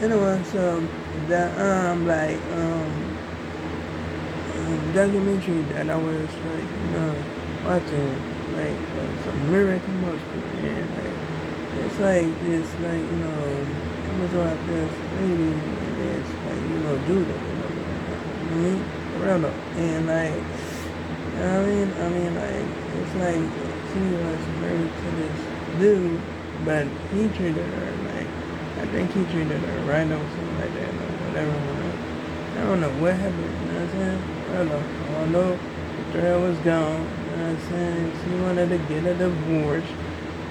anyway, so the documentary that I was like, watching, like some American Muslim, and like it's like this, like it was about this lady and this, like Judah, I mean, real though, and like, like it's like she was married to this dude, but he treated her like, I think he treated her right or something like that, or whatever. I don't know what happened, you know what I'm saying? I don't know. All I know the girl was gone, you know what I'm saying? She wanted to get a divorce, you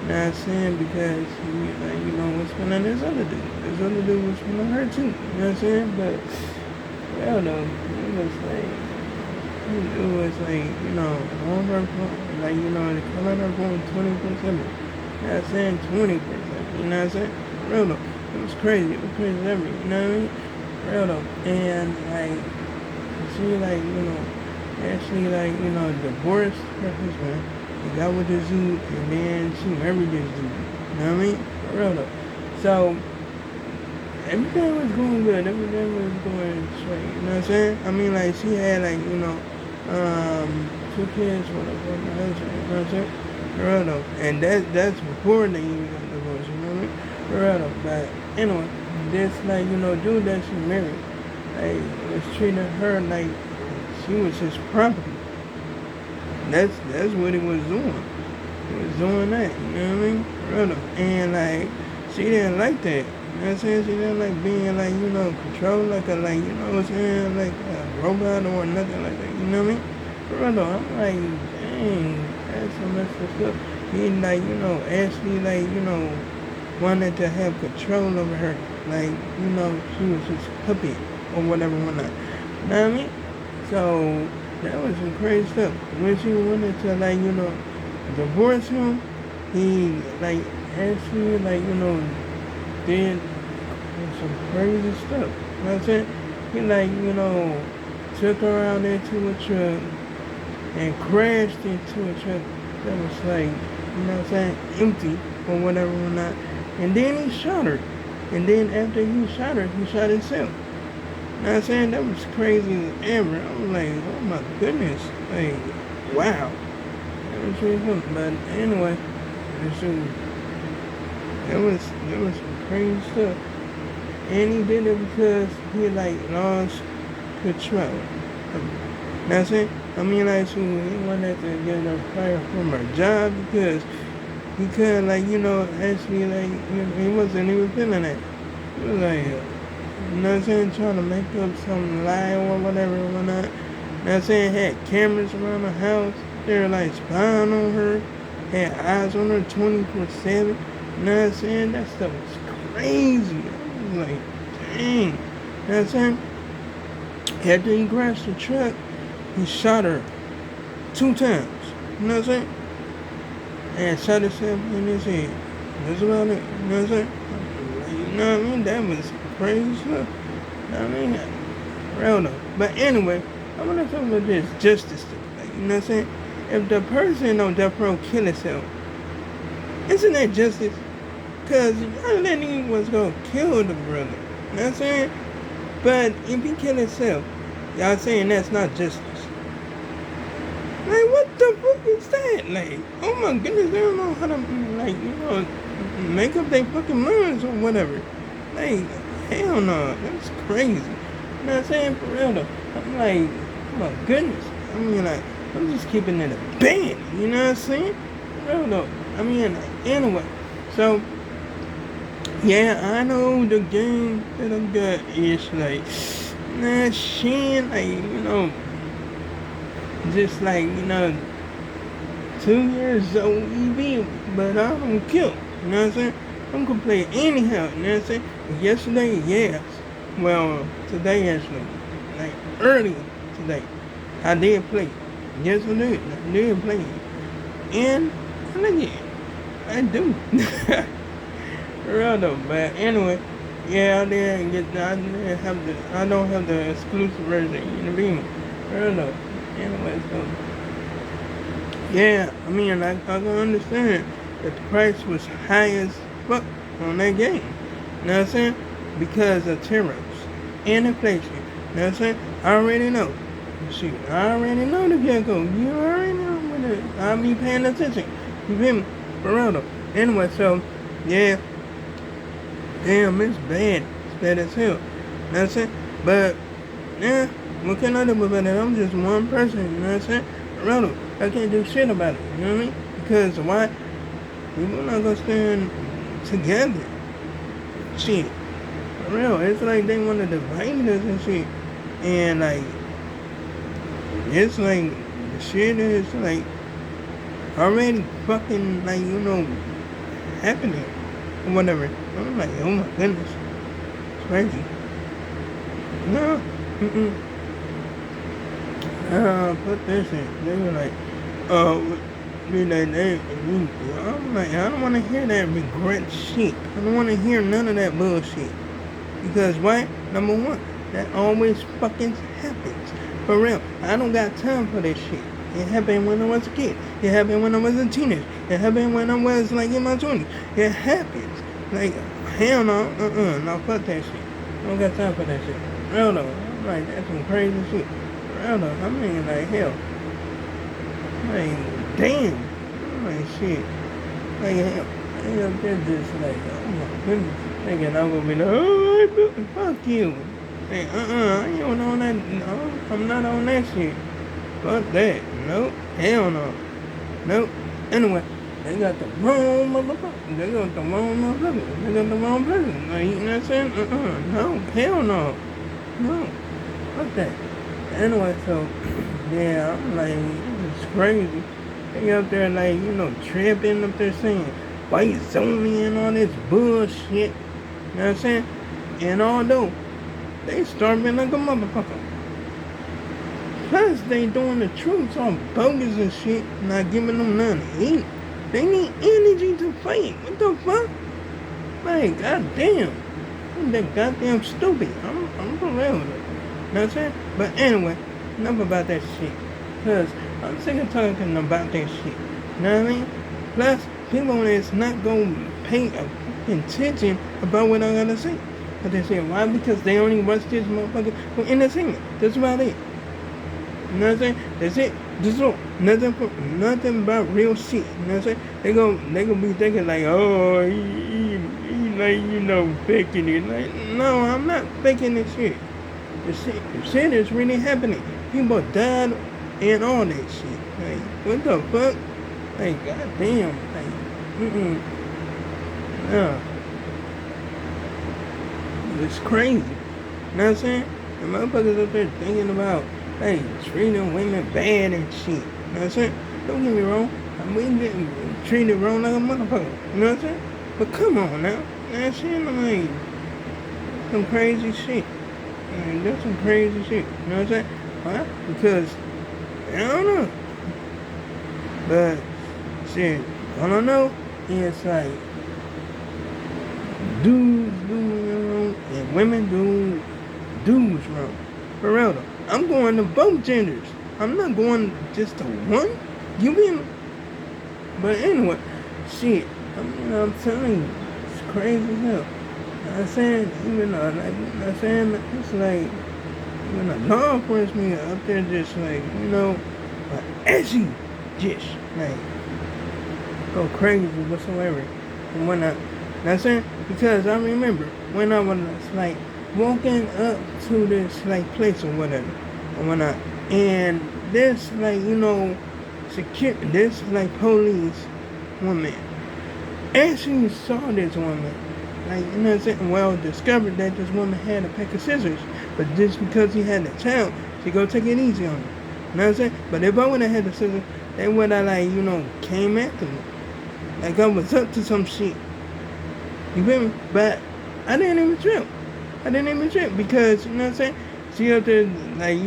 know what I'm saying? Because was feeling this other dude. This other dude was feeling her too, you know what I'm saying? But I don't know. It was like, on her phone, like, they calling her phone 24/7. You know what I'm saying? 24/7. You know what I'm saying? Real though. It was crazy. It was crazy ever. You know what I mean? Real though. And like she actually divorced her husband and got with this dude and then she married this dude. You know what I mean? Real though. So everything was going good. Everything was going straight. You know what I'm saying? I mean, like, she had, like, 2 kids with her husband. You know what I'm saying? For though. And that's before they even got divorced. You know what I mean? For though. But anyway, this, like, dude that she married, like, was treating her like she was his property. That's what he was doing. He was doing that. You know what I mean? For though. And, like, she didn't like that. You know what I'm saying? She didn't like being like, controlled like a, like, you know what I'm saying, like a robot or nothing like that. You know what I mean? For real though, I'm like, dang, that's so messed up. He like, actually like, wanted to have control over her. Like, she was his puppet or whatever, whatnot. You know what I mean? So that was some crazy stuff. When she wanted to like, divorce him, he like actually like, did some crazy stuff. You know what I'm saying? He like, took her out into a truck and crashed into a truck that was like, empty or whatever or not. And then he shot her. And then after he shot her, he shot himself. You know what I'm saying? That was crazy as ever. I was like, oh my goodness. Like, wow. That was really cool. But anyway, it was some crazy stuff. And he did it because he like lost control. You know what I'm saying? I mean, like, so he wanted to get her fired from her job because he couldn't, like, actually, like, he wasn't even feeling that. He was like, you know what I'm saying, trying to make up some lie or whatever or whatnot. You know what I'm saying? Had cameras around the house. They were, like, spying on her. Had eyes on her 24/7. You know what I'm saying? That stuff was crazy. I was like, dang. You know what I'm saying? After he crashed the truck, he shot her 2 times. You know what I'm saying? And shot himself in his head. That's about it. You know what I'm saying? You know what I mean? That was crazy stuff. You know what I mean? Real though. But anyway, I want to talk about this justice stuff. Like, you know what I'm saying? If the person on death row kill himself, isn't that justice? Because y'all letting him was going to kill the brother. You know what I'm saying? But if he kill himself, y'all saying that's not justice. Like, what the fuck is that? Like, oh my goodness, they don't know how to, like, make up their fucking minds or whatever. Like, hell no, that's crazy. You know what I'm saying? For real though. I'm like, oh my goodness. I mean, like, I'm just keeping it a band. You know what I'm saying? For real though. I mean, anyway. So, yeah, I know the game that I got is like, nah, shit, like, just like, 2 years old EV, but I don't kill. You know what I'm saying? I'm gonna play anyhow. You know what I'm saying? Yesterday, yes. Well, today actually, like early today, I did play. Yes, I did. I did play. And again, I do. Real though, but anyway, yeah, I didn't get. I didn't have the. I don't have the exclusive version. You know what I mean? Real though. Anyway, so yeah, I mean, I can understand that the price was high as fuck on that game. You know what I'm saying? because of tariffs and inflation. You know what I'm saying? I already know. Shoot, I already know the gecko. You already know what it. I'll be paying attention. You feel me? For real though. Anyway, so yeah, damn, it's bad. It's bad as hell. You know what I'm saying? But yeah, what can I do about it? I'm just one person. You know what I'm saying? For real though. I can't do shit about it. You know what I mean? Because why? People not gonna stand together. Shit. For real. It's like they want to divide us and shit. And like, it's like, the shit is like, already fucking, like, happening. Or whatever. I'm like, oh my goodness. It's crazy. No. Put this in. They were like, I'm like, I don't want to hear that regret shit. I don't want to hear none of that bullshit. Because why? Number one, that always fucking happens. For real, I don't got time for this shit. It happened when I was a kid. It happened when I was a teenager. It happened when I was like in my 20s. It happens. Like, hell no, no, fuck that shit. I don't got time for that shit. Real though, I'm like, that's some crazy shit. Real though, I mean, like, hell. Like, damn. I'm like, shit. Like, hell. They up there just like, oh my goodness. Thinking I'm gonna be like, oh, fuck you. Hey, I don't on that. No, I'm not on that shit. Fuck that. Nope. Hell no. Nope. Anyway, they got the wrong motherfucker. They got the wrong motherfucker. They got the wrong person. Like, you know what I'm saying? No. Hell no. No. Fuck that. Anyway, so, yeah, I'm like, it's crazy. They up there like, tramping up there saying, white zoning and all this bullshit. You know what I'm saying? And although they starving like a motherfucker. Plus they doing the troops all bogus and shit, not giving them nothing to eat. They need energy to fight. What the fuck? Like, goddamn. They're goddamn stupid. I'm for real with it. You know what I'm saying? But anyway, enough about that shit. Cause I'm sick of talking about that shit. You know what I mean? Plus, people is not gonna pay attention about what I gotta say. But they say, why? Because they only watch this motherfucker for entertainment. That's about it. You know what I'm saying? That's it. That's all. Nothing about real shit. You know what I'm saying? They gonna be thinking like, oh, he like, faking it. Like, no, I'm not faking this shit. The shit is really happening. People died and all that shit. Like, what the fuck? Like, goddamn. Like, no. It's crazy. You know what I'm saying? The motherfuckers up there thinking about, hey, treating women bad and shit. You know what I'm saying? Don't get me wrong. We getting treated wrong like a motherfucker. You know what I'm saying? But come on now. You know what I'm saying? Like, some crazy shit. Like, that's some crazy shit. You know what I'm saying? Why? Because, I don't know. But, shit, all I know is like, dudes do wrong and women do dudes wrong. For real though. I'm going to both genders. I'm not going just to one. You mean? But anyway, shit. I'm telling you, it's crazy as hell. I'm saying, even I'm saying, it's like, even a law enforcement up there just like, edgy, just like, go crazy whatsoever. And when I'm saying, because I remember when I was like walking up to this like place or whatever, and this like security, this like police woman actually saw this woman, like what I'm saying. Well, discovered that this woman had a pack of scissors, but just because he had a child, she go take it easy on her. You know what I'm saying? But if I would have had the scissors, they would have like came after me, like I was up to some shit. You feel me? But I didn't even trip because, you know what I'm saying? She up there, like,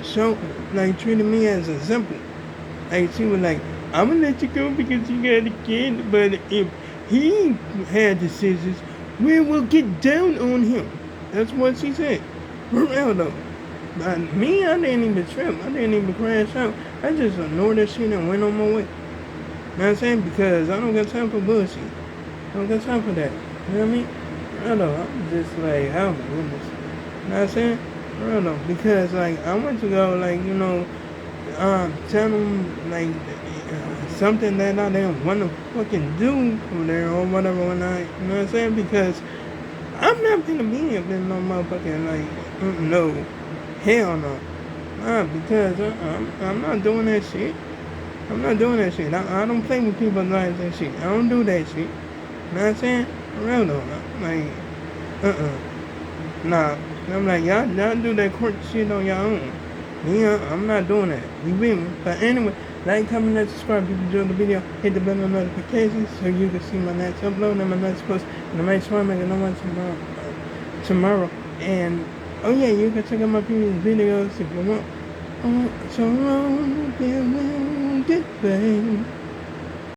show, like, treating me as a simple. Like, she was like, I'm gonna let you go because you got a kid, but if he had the scissors, we will get down on him. That's what she said. For real, though. But me, I didn't even trip. I didn't even crash out. I just ignored that shit and went on my way. You know what I'm saying? Because I don't got time for bullshit. I don't got time for that. You know what I mean? I know, I'm just like, oh my goodness. You know what I'm saying? I don't know, because like I went to go like tell them like something that I didn't want to fucking do over there or whatever when I, you know what I'm saying? Because I'm not gonna be up in no motherfucking like no, hell no, because I'm not doing that shit. I'm not doing that shit. I don't play with people's lives and shit. I don't do that shit. You know what I'm saying? For real though, like nah. I'm like y'all do that court shit on your own. Yeah, I'm not doing that. You feel me? But anyway, like, comment, and subscribe if you enjoyed the video. Hit the bell on notifications so you can see my next upload and my next post. And I might try to make another one tomorrow. And oh yeah, you can check out my previous videos if you want. So long, get well, get back.